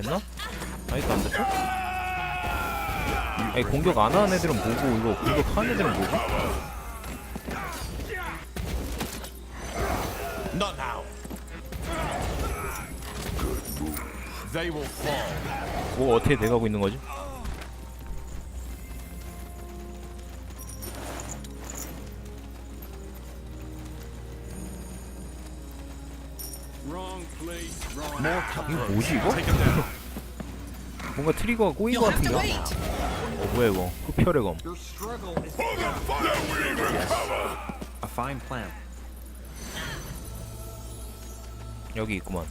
됐나? 아직도 안 됐어? 아니 공격 안 하는 애들은 뭐고 이거 공격하는 애들은 뭐고? Not now. They will fall. 뭐 어떻게 돼가고 있는 거지? Wrong place, wrong. 이거 뭐지 이거? Take him down. 뭔가 트리거가 꼬인 것 같은데? 뭐야 이거? 흡혈의 검. Your struggle is a fine plan. 여기 있구만.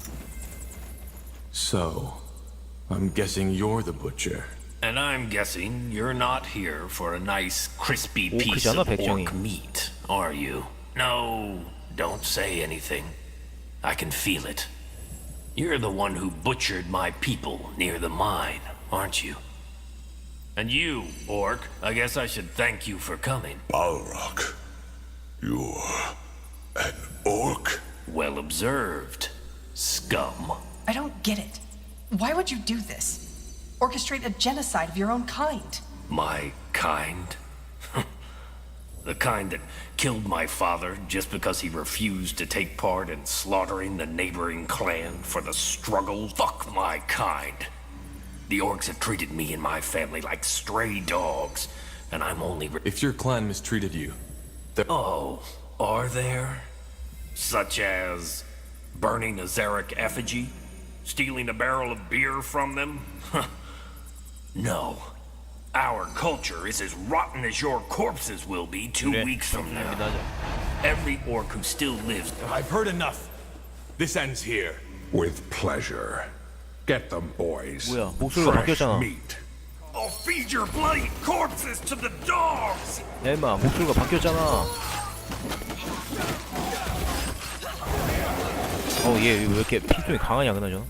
So, I'm guessing you're the butcher. And I'm guessing you're not here for a nice crispy piece 그잖아, of 백정이. orc meat, are you? No, don't say anything. I can feel it. You're the one who butchered my people near the mine, aren't you? And you, orc, I guess I should thank you for coming. Balrog, you're an orc? Well observed, scum. I don't get it. Why would you do this? Orchestrate a genocide of your own kind? My kind? The kind that killed my father just because he refused to take part in slaughtering the neighboring clan for the struggle? Fuck my kind. The orcs have treated me and my family like stray dogs, and I'm only If your clan mistreated you, Oh, are there? Such as burning a Zarek effigy? Stealing a barrel of beer from them? No. Our culture is as rotten as your corpses will be 2 weeks from now. Every orc who still lives. I've heard enough. This ends here. With pleasure. Get them, boys. 뭐야, 목소리가 Fresh 바뀌었잖아. meat. I'll feed your bloody corpses to the dogs! 야 임마 목소리가 바뀌었잖아. 얘 왜 이렇게 피통이 강하냐 그나저나.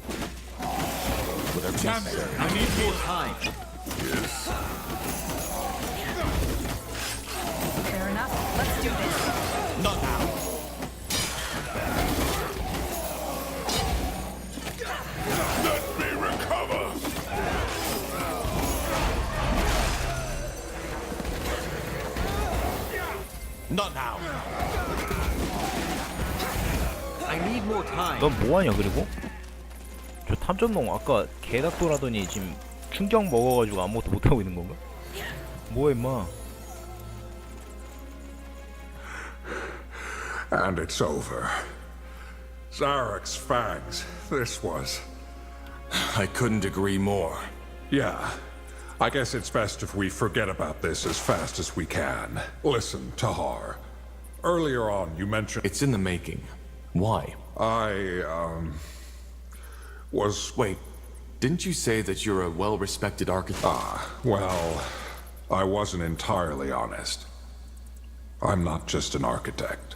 I need more time. Fair enough. Let's do this. Not now. Let me recover. Not now. I need more time. 넌 뭐하냐 그리고? 저 탐정농 아까 개닭도라더니 지금 충격 먹어가지고 아무것도 못하고 있는 건가? 뭐야 임마. And it's over. Zarek's fangs. This was... I couldn't agree more. Yeah. I guess it's best if we forget about this as fast as we can. Listen, Tahar. Earlier on, you mentioned... It's in the making. Why? Wait, Didn't you say that you're a well-respected architect? well, I wasn't entirely honest. I'm not just an architect.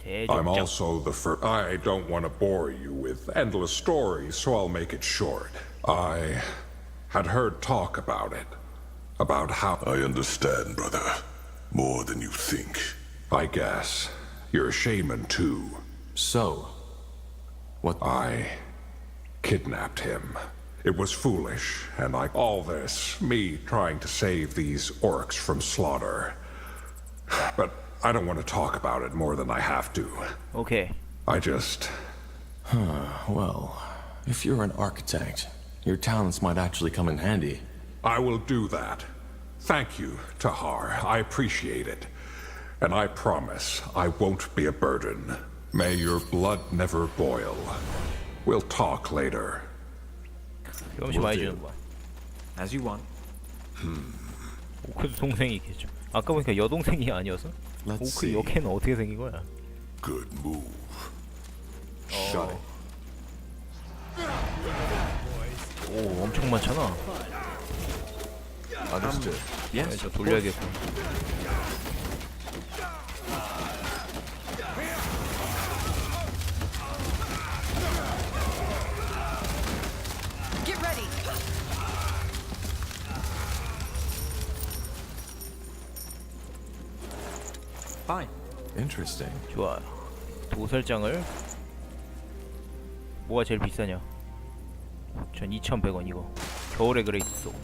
I'm 대접장. also the first. I don't want to bore you with endless stories, so I'll make it short. I had heard talk about it. About how. I understand, brother. More than you think. I guess. You're a shaman, too. So, what? I kidnapped him. It was foolish, and all this, me trying to save these orcs from slaughter. But I don't want to talk about it more than I have to. 오케이. I just... Well, if you're an architect, your talents might actually come in handy. I will do that. Thank you, Tahar. I appreciate it. And I promise I won't be a burden. May your blood never boil. We'll talk later. 경험치 많이 주는구만. As you want. 오크도 동생이겠죠. 아까 보니까 여동생이 아니어서? Let's 오크 see. 여캐는 어떻게 생긴 거야? Good move. Shut it. 오 엄청 많잖아. Understood. Yes. 저 돌려야겠고. Get ready. Fine. Interesting. 좋아. 도살장을 뭐가 제일 비싸냐? 전 2,100원 이거. 겨울의 그레이스 속.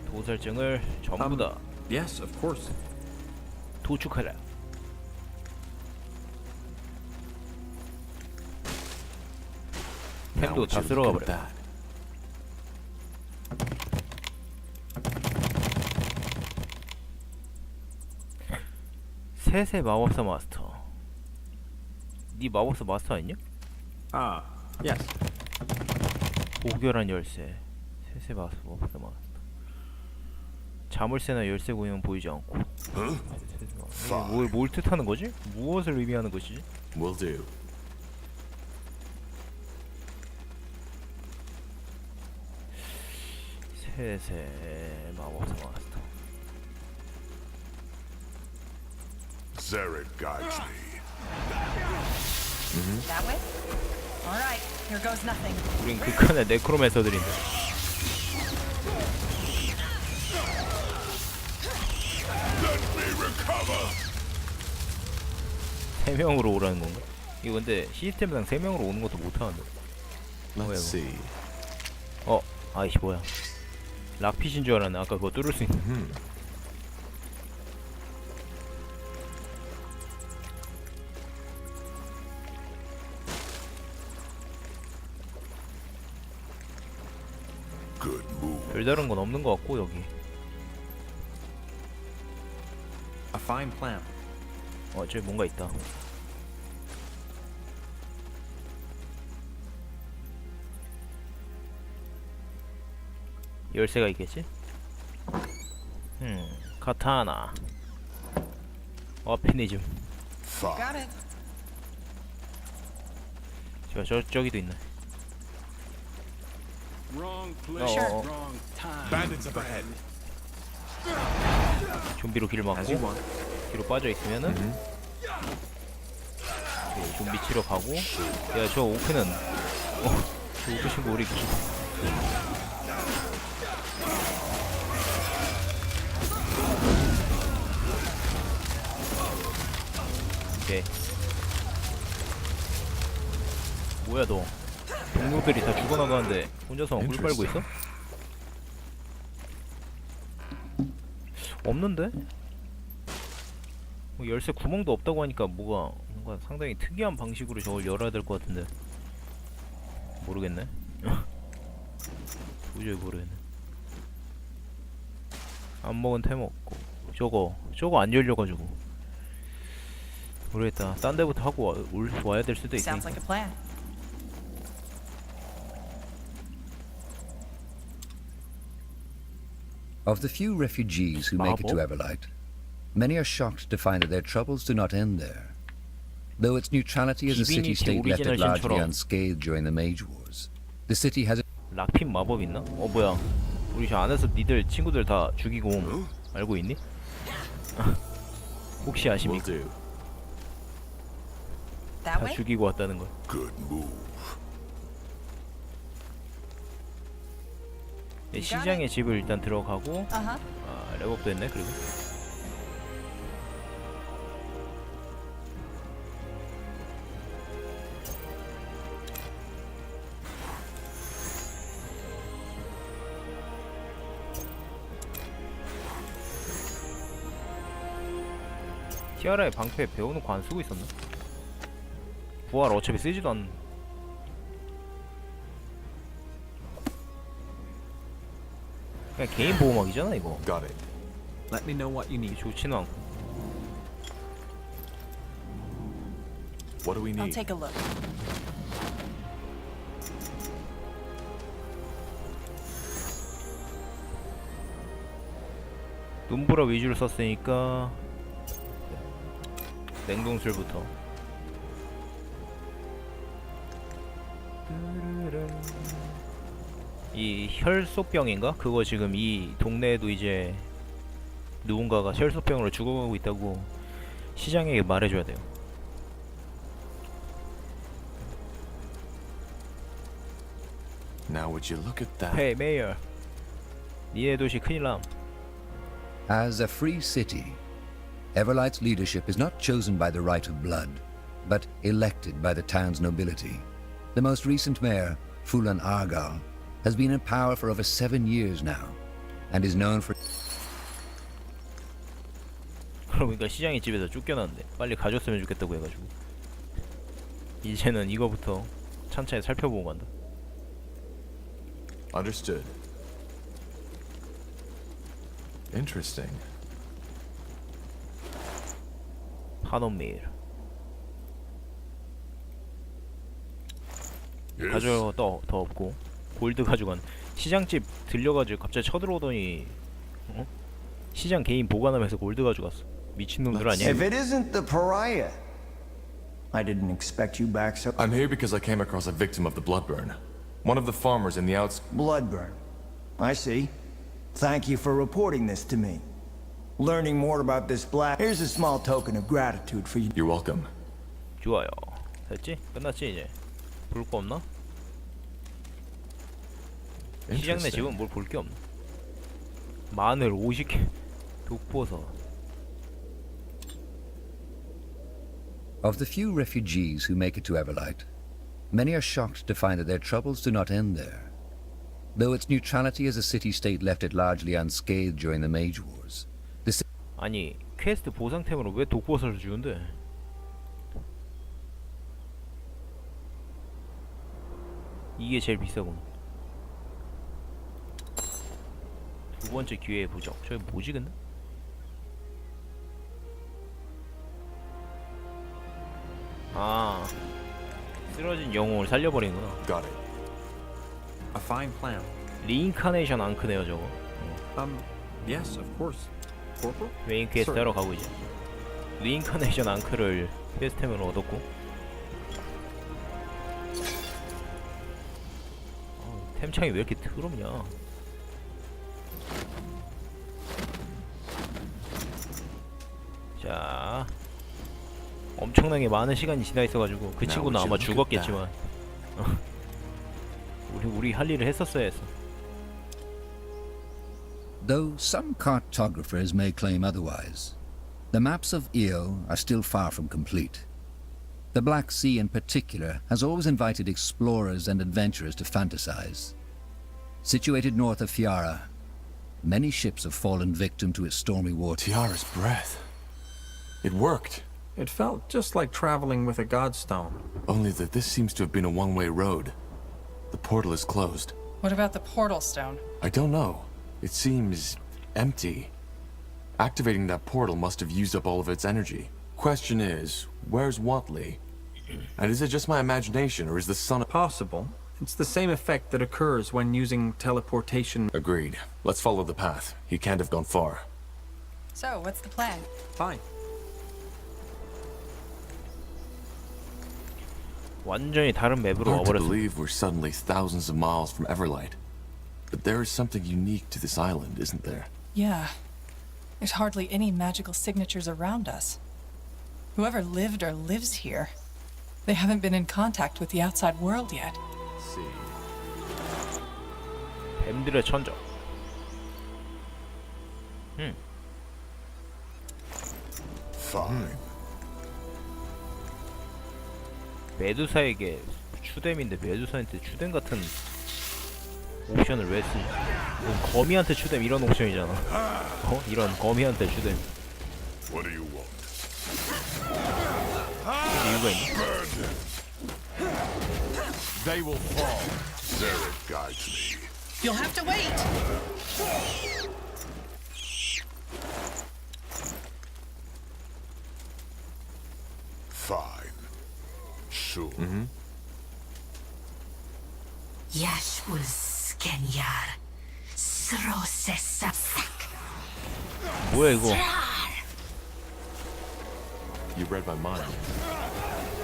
도살증을 전부 다 Yes, of course. 도축하라. Now 펜도 would 다 you 쓸어가 look at 버려. that? 세세 마법사 마스터. 네 마법사 마스터 아니냐? Ah, yes. 고결한 열쇠. 세세 마법사 마스터. 자물쇠나 열쇠 고용은 보이지 않고. 이게 뭘 뜻하는 거지? 무엇을 의미하는 것이지? Will do. 세세 마법사 마스터. Zarek guides me. That way? All right, here goes nothing. 우린 극한의 네크로맨서들인데. Let me recover. 3명으로 오라는 건가? 이거 근데 시스템상 3명으로 오는 것도 못하는데. Let's see. 아이씨 뭐야. 락핏인 줄 알았네. 아까 그거 뚫을 수 있는. Good move. 별다른 건 없는 것 같고 여기. A fine plan. 저기 뭔가 있다. 열쇠가 있겠지? 카타나. 어피니즘. Got it. 저기도 있네. Sure. Bandits up ahead. 좀비로 길을 막고 As you want. 뒤로 빠져 있으면은 오케이, 좀비 치러 가고. 야 저 오크는 저 오크 친구 우리 오케이. 뭐야 너 동료들이 다 죽어나가는데 혼자서 물 빨고 있어? 없는데? 뭐 열쇠 구멍도 없다고 하니까 뭔가 상당히 특이한 방식으로 저걸 열어야 될 것 같은데 모르겠네. 도저히 모르겠네. 안 먹은 템 없고 저거 안 열려가지고 모르겠다. 딴 데부터 하고 와야 될 수도 Sounds 있으니까. like a plan. Of the few refugees who make it to Everlight, many are shocked to find that their troubles do not end there. Though its neutrality as a city-state left it largely unscathed during the Mage Wars, the city has 락핀 마법 있나? 뭐야 우리 저 안에서 니들 친구들 다 죽이고 옴. 알고 있니? 혹시 Will 아십니까? do. That 다 way? 죽이고 왔다는 걸. Good move. 네, 시장의 집을 일단 들어가고 Uh-huh. 랩업도 했네. 그리고 티아라의 방패 배워놓고 안 쓰고 있었나? 부활 어차피 쓰지도 않는. 그냥 개인 보호막이잖아 이거. Got it. Let me know what you need. 좋지는 않고. What do we I'll need? take a look. 눈보라 위주로 썼으니까 냉동술부터. 이 혈소병인가? 그거 지금 이 동네에도 이제 누군가가 혈소병으로 죽어가고 있다고 시장에게 말해줘야 돼요. Now would you look at that? 헤이 메이어, 니네 도시 큰일남. As a free city, Everlight's leadership is not chosen by the right of blood, but elected by the town's nobility. The most recent mayor, Fulan Argal, has been in power for over 7 years now, and is known for 그러니까 시장이 집에서 쫓겨났는데 빨리 가줬으면 좋겠다고 해가지고 이제는 이거부터 찬찬히 살펴보고 간다. Understood. Interesting. 한원메일 가져 더 없고 골드 가져간 시장집 들려가지고 갑자기 쳐들어오더니 어? 시장 개인 보관하면서 골드 가져갔어. 미친놈들 아니야? If it isn't the pariah, I didn't expect you back so. I'm here because I came across a victim of the bloodburn. One of the farmers in the Bloodburn. I see. Thank you for reporting this to me. Learning more about this black. Here's a small token of gratitude for you. You're welcome. 좋아요. 됐지? 끝났지 이제? 볼 거 없나? 시장 내 집은 뭘 볼 게 없나? 마늘 50개, 독버섯. Of the few refugees who make it to Everlight, many are shocked to find that their troubles do not end there. Though its neutrality as a city-state left it largely unscathed during the Mage Wars, the 아니 퀘스트 보상템으로 왜 독버섯을 주는데? 이게 제일 비싸군. 두 번째 기회의 부적. 저게 뭐지 근데? 아, 쓰러진 영웅을 살려버리는구나. Got it. A fine plan. 리인카네이션 앙크네요 저거. Yes, of course. Corporal? 메인 퀘스트 하러 가고 이제 리인카네이션 앙크를 퀘스트템으로 얻었고. 템창이 왜 이렇게 더럽냐? 자, 엄청나게 많은 시간이 지나 있어가지고 그 친구는 아마 죽었겠지만 우리 할 일을 했었어야 했어. Though some cartographers may claim otherwise, the maps of Io are still far from complete. The Black Sea in particular has always invited explorers and adventurers to fantasize. Situated north of Fiara, many ships have fallen victim to its stormy water. Tiara's breath. It worked. It felt just like traveling with a godstone. Only that this seems to have been a one-way road. The portal is closed. What about the portal stone? I don't know. It seems empty. Activating that portal must have used up all of its energy. Question is, where's Watley? And is it just my imagination, or is the sun... Possible. It's the same effect that occurs when using teleportation. Agreed. Let's follow the path. He can't have gone far. So, what's the plan? Fine. 완전히 다른 맵으로 Hard to 와버렸어. believe we're suddenly thousands of miles from Everlight. But there is something unique to this island, isn't there? Yeah. There's hardly any magical signatures around us. Whoever lived or lives here, they haven't been in contact with the outside world yet. 뱀들의 천적. Fine. 메두사에게 추뎀인데 메두사한테 추뎀 같은 옵션을 왜 쓰지? 이건 거미한테 추뎀 이런 옵션이잖아. 어? 이런 거미한테 추뎀. What do you want? 이유가 있나? They will fall. Zarek guides me. You'll have to wait! Fine. Sure. Yashwus Kenyar Srosesasak 뭐야 이거? You read my mind.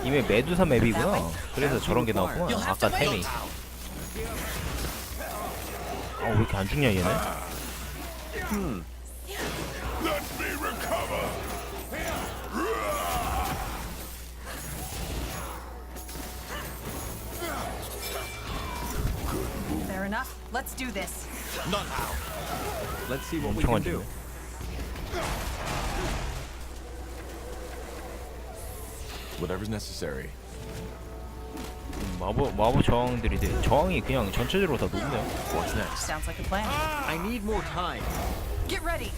이미 메두사 맵이구나. 그래서 저런 게 나왔구나. 아까 템이. 아, 왜 이렇게 안 죽냐 얘네? Let me recover. Fair enough. Let's do this. Let's see what we 엄청 can 안 do. 죽네. Whatever's necessary. 마법 저항들이 저항이 그냥 전체적으로 다 높네요. What's next? Sounds like a plan. I need more time. Get ready.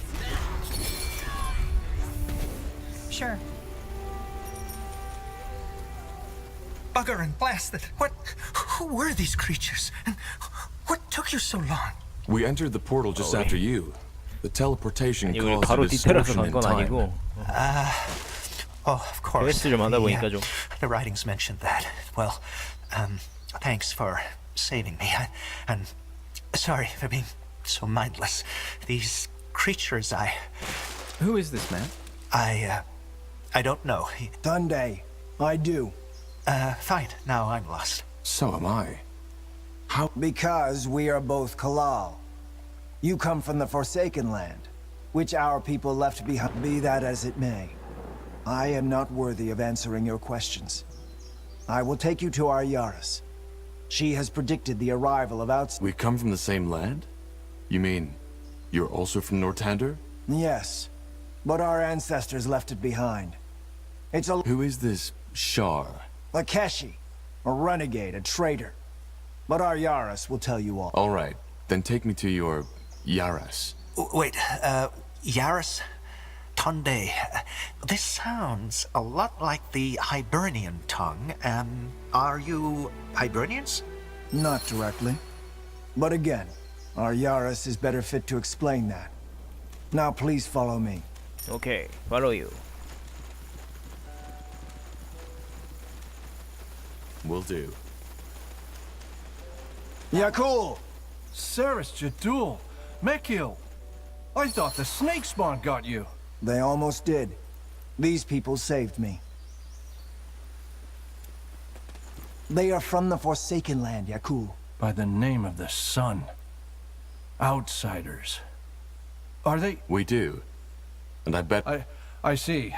Sure. Bugger and blast it. Who were these creatures? And what took you so long? We entered the portal just after you. The teleportation 아니, 우리 caused 바로 a 뒤태라서 distortion 간 in 건 time. 아니고 Oh, of course. 퀘스트 좀 하다 보니까 좀 The writings mentioned that. Well, thanks for saving me. And sorry for being so mindless. These creatures, Who is this man? I don't know. Sunday. I do. Fine. Now I'm lost. So am I. Because we are both Kalal. You come from the Forsaken Land, which our people left behind. Be that as it may, I am not worthy of answering your questions. I will take you to our Yaris. She has predicted the arrival of outside. We come from the same land? You mean you're also from Nortander? Yes, but our ancestors left it behind. It's a Who is this Shar? Lakeshi, a renegade, a traitor. But our Yaris will tell you all. All right, then take me to your Yaras. Wait, Yaris? Tonde. This sounds a lot like the Hibernian tongue. Are you Hibernians? Not directly. But again, our Yaris is better fit to explain that. Now please follow me. 오케이, follow you. Will do. Yakul! Saris Jadul, Mekil. I thought the snake spawn got you. They almost did. These people saved me. They are from the Forsaken Land, Yakul. By the name of the sun. Outsiders. Are they? We do. And I bet... I see.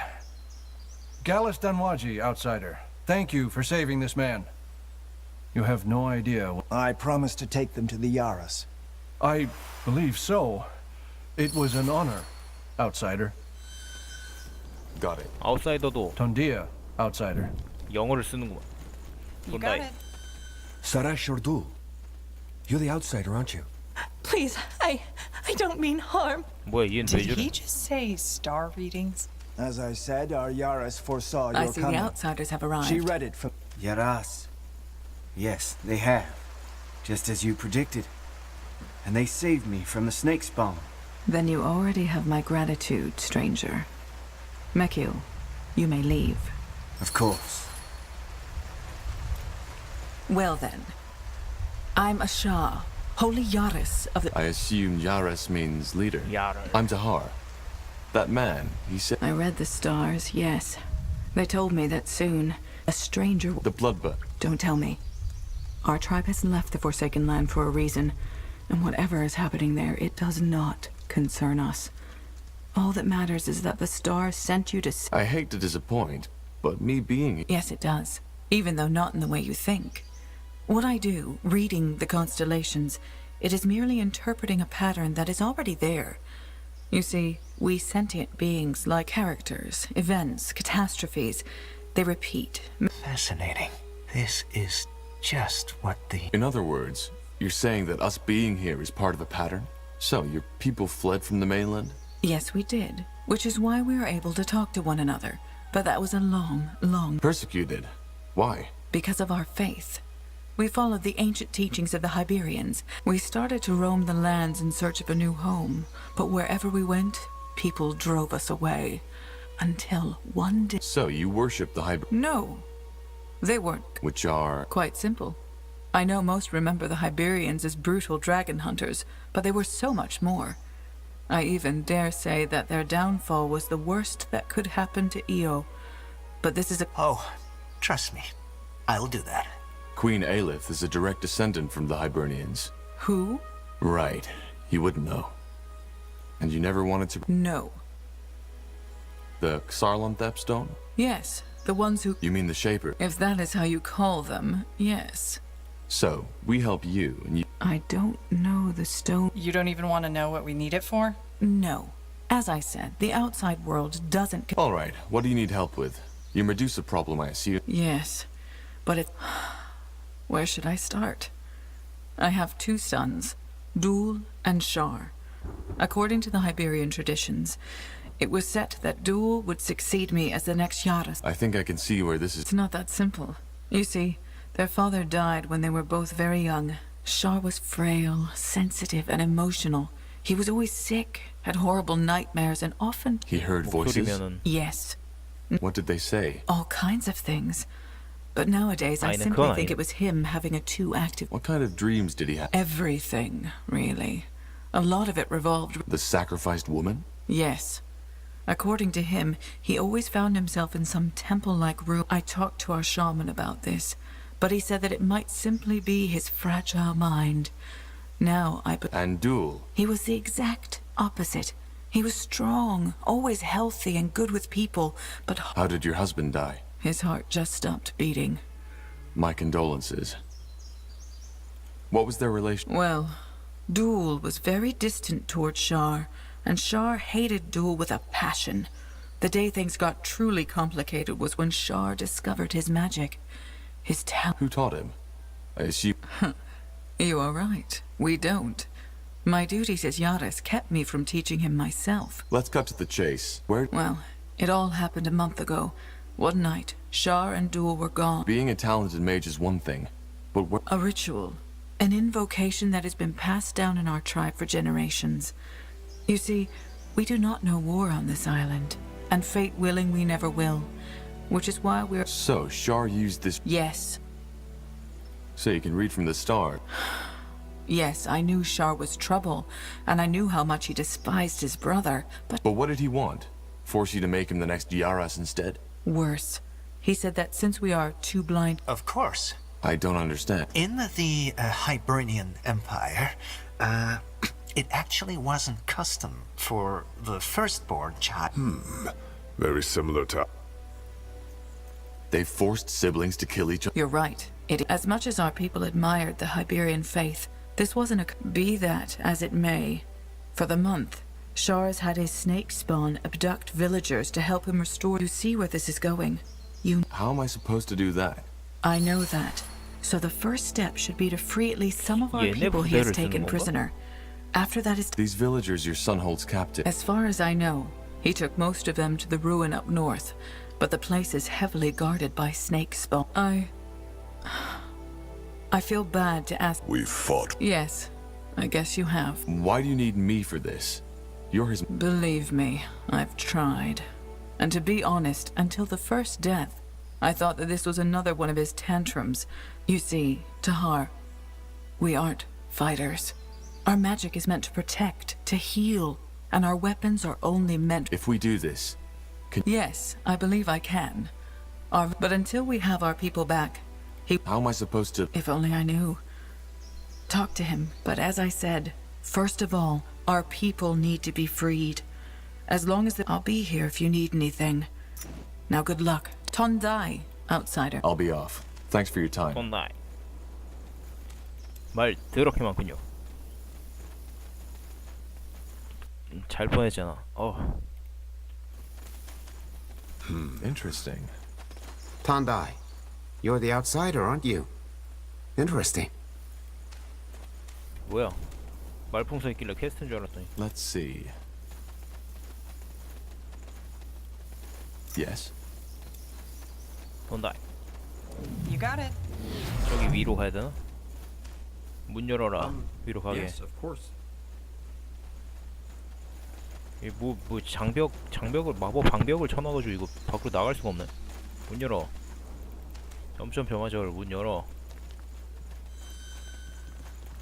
Gallus Danwaji, outsider. Thank you for saving this man. You have no idea. I promised to take them to the Yaras. I believe so. It was an honor, outsider. Got it. 아웃사이더도 Tondia, outsider. 영어를 쓰는구만. You got it. Sarash Shordul. You're the outsider, aren't you? Please, I don't mean harm. 뭐야, 얘는 왜 Did 저래? he just say star readings? As I said, our Yaras foresaw I your see coming. the outsiders have arrived. She read it from... Yaras. Yes, they have. Just as you predicted. And they saved me from the snake spawn. Then you already have my gratitude, stranger. Mekil, you may leave. Of course. Well then, I'm a Shah, holy Yaris of the... I assume Yaras means leader. Yaras. I'm Tahar. That man, he said... I read the stars, yes. They told me that soon, a stranger... The Bloodbud. Don't tell me. Our tribe has left the Forsaken Land for a reason, and whatever is happening there, it does not concern us. All that matters is that the stars sent you to... I hate to disappoint, but me being... Yes, it does. Even though not in the way you think. What I do, reading the constellations, it is merely interpreting a pattern that is already there. You see, we sentient beings like characters, events, catastrophes. They repeat. Fascinating. This is just what the... In other words, you're saying that us being here is part of a pattern? So, your people fled from the mainland? Yes, we did. Which is why we were able to talk to one another. But that was a long... Persecuted? Why? Because of our faith. We followed the ancient teachings of the Hyberians. We started to roam the lands in search of a new home. But wherever we went, people drove us away. Until one day... So, you worship the No. They weren't. Which are... Quite simple. I know most remember the Hyberians as brutal dragon hunters, but they were so much more. I even dare say that their downfall was the worst that could happen to Io. But this is a... Oh, trust me. I'll do that. Queen Aelith is a direct descendant from the Hibernians. Who? Right. You wouldn't know. And you never wanted to... No. The Xarlanthep stone? Yes, the ones who... You mean the Shaper? If that is how you call them, yes. So, we help you, and you... I don't know the stone... You don't even want to know what we need it for? No. As I said, the outside world doesn't... All right, what do you need help with? Your Medusa problem, I assume. Yes, but it... Where should I start? I have two sons, Dul and Shar. According to the Iberian traditions, it was said that Dul would succeed me as the next Yaras. I think I can see where this is. It's not that simple. You see, their father died when they were both very young. Shar was frail, sensitive, and emotional. He was always sick, had horrible nightmares, and often... He heard voices? Yes. What did they say? All kinds of things. But nowadays, I simply think it was him having a too active... What kind of dreams did he have? Everything, really. A lot of it revolved... The sacrificed woman? Yes. According to him, he always found himself in some temple-like room. I talked to our shaman about this, but he said that it might simply be his fragile mind. Now I... And Dul? He was the exact opposite. He was strong, always healthy and good with people, but... How did your husband die? His heart just stopped beating. My condolences. What was their relation? Well, Dul was very distant towards Shar, and Shar hated Dul with a passion. The day things got truly complicated was when Shar discovered his magic. His talent. Who taught him? I assume... You are right. We don't. My duties as Yaras kept me from teaching him myself. Let's cut to the chase. Where... Well, it all happened a month ago. One night, Shar and Dul were gone. Being a talented mage is one thing, but what... A ritual. An invocation that has been passed down in our tribe for generations. You see, we do not know war on this island, and fate willing we never will, which is why we're... So, Shar used this... Yes. So you can read from the start. Yes, I knew Shar was trouble, and I knew how much he despised his brother, but... But what did he want? Force you to make him the next Yaras instead? Worse. He said that since we are too blind... Of course. I don't understand. In the Hibernian Empire, it actually wasn't custom for the firstborn child. Very similar to... They forced siblings to kill each other. You're right. As much as our people admired the Iberian faith, this wasn't a... Be that as it may, for the month, Shar's had his snake spawn abduct villagers to help him restore... You see where this is going. How am I supposed to do that? I know that. So the first step should be to free at least some of our people he has taken prisoner. After that is... These villagers your son holds captive. As far as I know, he took most of them to the ruin up north, but the place is heavily guarded by snake spawn. I feel bad to ask... We fought. Yes, I guess you have. Why do you need me for this? You're his... Believe me, I've tried. And to be honest, until the first death, I thought that this was another one of his tantrums. You see, Tahar, we aren't fighters. Our magic is meant to protect, to heal, and our weapons are only meant... If we do this, Yes, I believe I can. But until we have our people back, How am I supposed to... If only I knew. Talk to him, but as I said, first of all, our people need to be freed. As long as I'll be here if you need anything. Now good luck. Tondai, outsider. I'll be off. Thanks for your time. 톤나이. 말 더럽게 많군요. 잘 보냈잖아. Interesting. Tondai, you're the outsider, aren't you? Interesting. 뭐야? 말풍선 있길래 캐스트인 줄 알았더니. Let's see. Yes. 톤다이. You got it. 저기 위로 가야 되나? 문 열어라. 위로 가게. Yes, of course. 뭐 장벽을 마법 방벽을 쳐놔가지고 이거 밖으로 나갈 수가 없네. 문 열어. 점점표 마절 문 열어.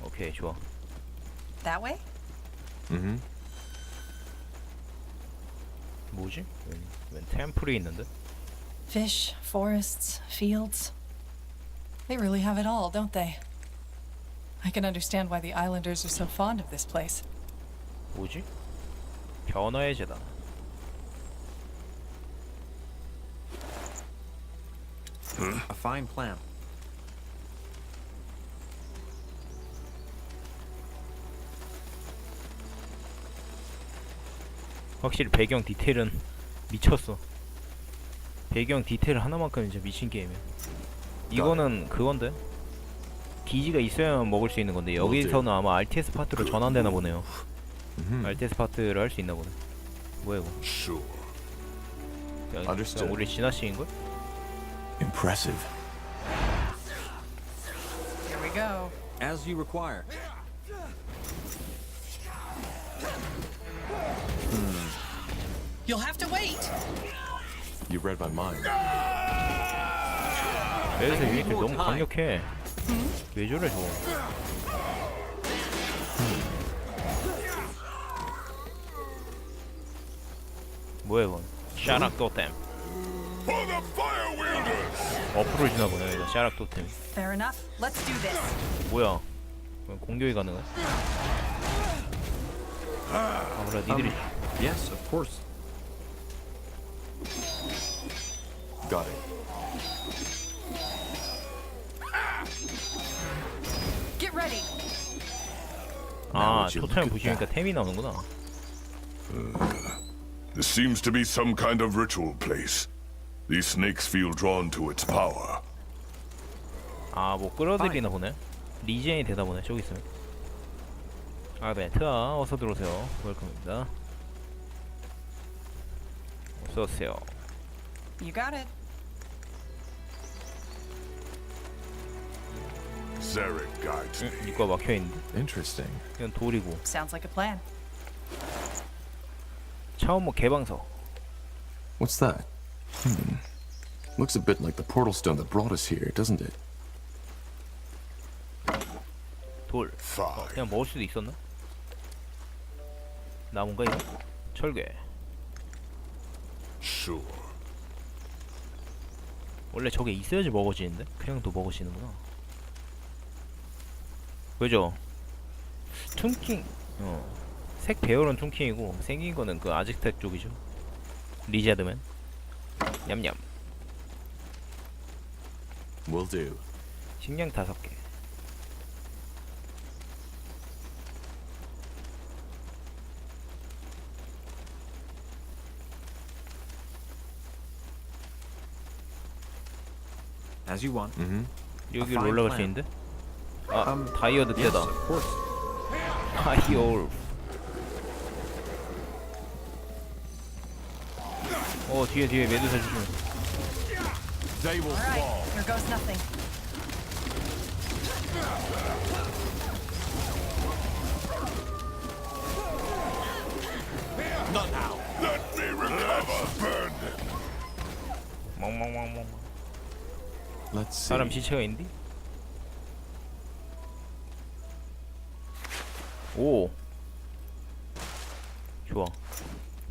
오케이 좋아. That way? 뭐지? 웬 템플이 있는데? Fish, forests, fields. They really have it all, don't they? I can understand why the islanders are so fond of this place. 뭐지? 변화의 재단. A fine plan. 확실히 배경 디테일은 미쳤어. 배경 디테일 하나만큼 이제 미친 게임이야. 이거는 그건데? 기지가 있어야만 먹을 수 있는 건데 여기서는 아마 RTS 파트로 전환되나 보네요. RTS 파트를 할 수 있나 보네. 뭐야 이거? 그냥 우리 지나치는 걸? Impressive. Here we go. As you require. You'll have to wait. You read my mind. 그래서 유닛들 너무 강력해. 왜 저래 저거? 뭐야 이건? 샤락 토템. 어프로 지나 보네 이거 샤락 토템. Fair enough. Let's do this. 뭐야? 공격이 가능해? 아무래 니들이. Yes, of course. Got it. Get ready. 아, 토템 부시니까 템이 나오는구나. This seems to be some kind of ritual place. These snakes feel drawn to its power. 아, 뭐 끌어들이나 보네. 리젠이 되다 보네. 저기 있으면. 아, 멘트아 어서 들어오세요. 웰컴입니다. 어서 오세요. You got it. Zarek guides me. 이거 막혀 있는데. Interesting. 이건 돌이고. Sounds like a plan. 차원 뭐 개방석. What's that? Looks a bit like the portal stone that brought us here, doesn't it? 돌. 그냥 먹을 수도 있었나? 나무인가 이거? 철괴. Sure. 원래 저게 있어야지 먹어지는데? 그냥 또 먹어지는구나. 그죠? 퉁킹. 색 배열은 퉁킹이고 생긴 거는 그 아직텍 쪽이죠. 리자드맨. 냠냠. Will do. 식량 5개. As you want. 여기로 올라갈 수 있는데? 아, 다이어 늑대다. 다이어. 뒤에 메두사 조심해. They will All right. fall. Here goes nothing. Not now. Let me recover. Burn them. 멍멍멍멍. Let's see. 사람 시체가 있는데? 오. 좋아.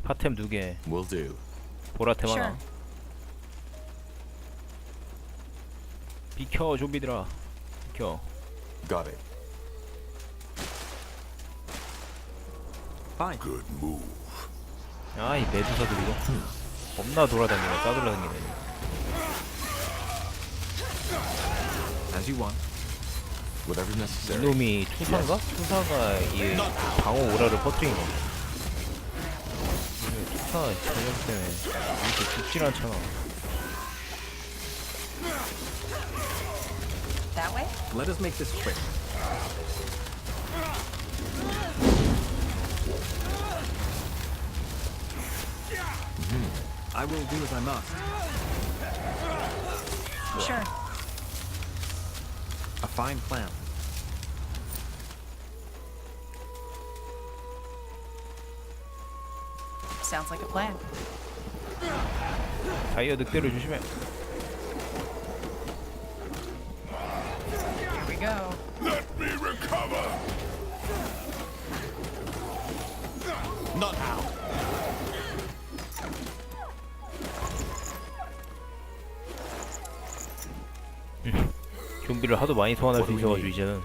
파템 2개. Will do. 보라템 Sure. 하나. 비켜 좀비들아. 비켜. Got it. Fine. Good move. 아, 이 메두사들 이거. 겁나 돌아다니네. 싸돌아다니네. As you want. Whatever's necessary. 이놈이 투사인가? 투사가 이 방어 오라를 퍼뜨린 건데. 투사 전력 때문에 이렇게 죽질 않잖아. That way? Let us make this quick. I will do as I must. Sure. A fine plan. Sounds like a plan. 다이어 늑대를 조심해. Here we go. Let me recover. Not now. 좀비를 하도 많이 소환할 수 있어가지고 이제는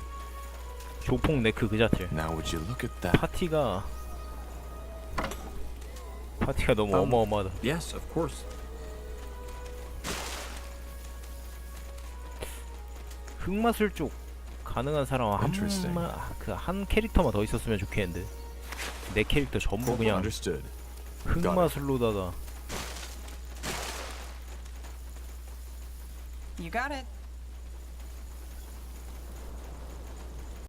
조폭 네크 그 자체. Now would you look at that? 파티가 너무 어마어마하다. Yes, of course. 흑마술 쪽 가능한 사람 Interesting. 한 캐릭터만 더 있었으면 좋겠는데 내 캐릭터 전부 그냥 Understood. 흑마술로다가. You got it.